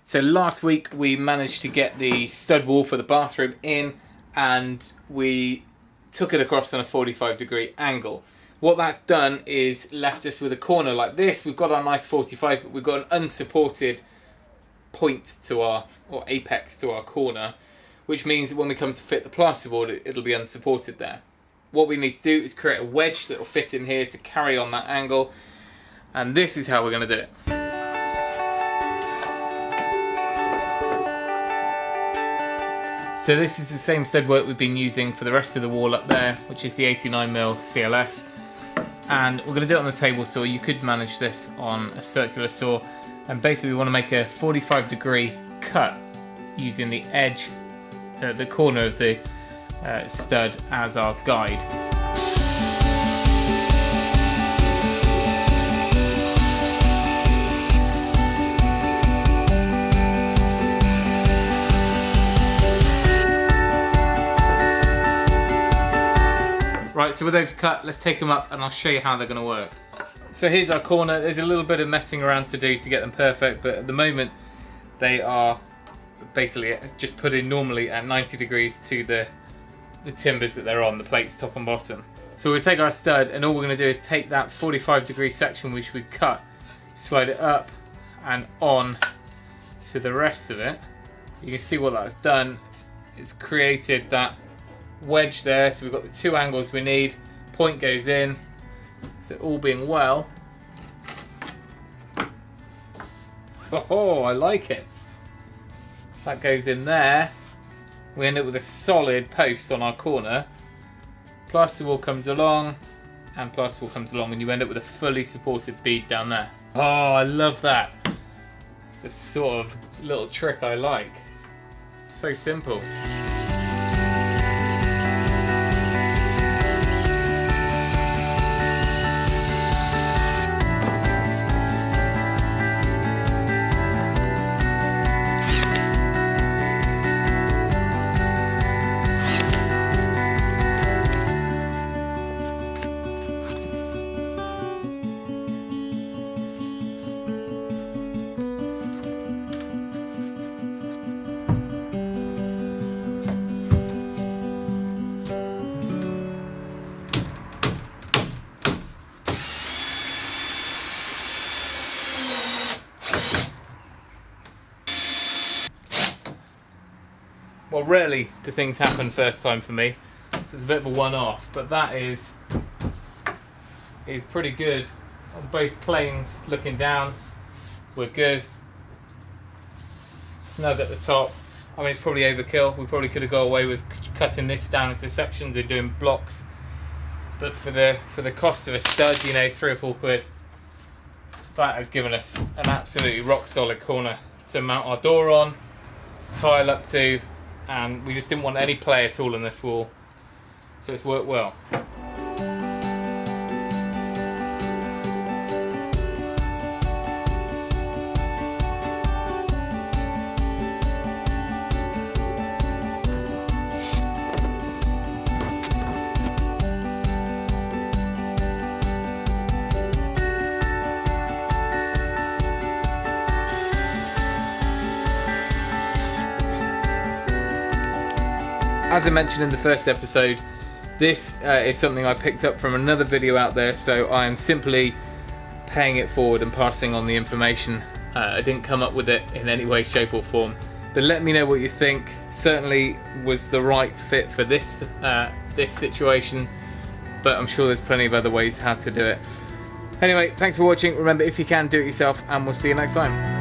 So last week we managed to get the stud wall for the bathroom in, and we took it across on a 45-degree angle. What that's done is left us with a corner like this. We've got our nice 45, but we've got an unsupported point to our, or apex to our corner, which means that when we come to fit the plasterboard, it'll be unsupported there. What we need to do is create a wedge that will fit in here to carry on that angle, and this is how we're going to do it. So this is the same stud work we've been using for the rest of the wall up there, which is the 89mm CLS. And we're going to do it on the table saw. You could manage this on a circular saw. And basically we want to make a 45-degree cut using the edge, the corner of the stud as our guide. Right, so with those cut, let's take them up and I'll show you how they're going to work. So here's our corner. There's a little bit of messing around to do to get them perfect, but at the moment they are basically just put in normally at 90 degrees to the timbers that they're on, the plates top and bottom. So we'll take our stud, and all we're going to do is take that 45-degree section which we cut, slide it up and on to the rest of it. You can see what that's done. It's created that wedge there, so we've got the two angles we need. Point goes in, so all being well. Oh, I like it. That goes in there. We end up with a solid post on our corner. Plasterboard comes along, and plasterboard comes along, and you end up with a fully supported bead down there. Oh, I love that. It's a sort of little trick I like. So simple. Well, rarely do things happen first time for me, so it's a bit of a one-off, but that is pretty good. On both planes, looking down, we're good. Snug at the top. I mean, it's probably overkill. We probably could have got away with cutting this down into sections and doing blocks, but for the cost of a stud, you know, 3 or 4 quid, that has given us an absolutely rock solid corner to mount our door on, to tile up to, and we just didn't want any play at all in this wall, so it's worked well. As I mentioned in the first episode, this is something I picked up from another video out there, so I am simply paying it forward and passing on the information. I didn't come up with it in any way, shape or form. But let me know what you think. Certainly was the right fit for this situation, but I'm sure there's plenty of other ways how to do it. Anyway, thanks for watching. Remember, if you can, do it yourself, and we'll see you next time.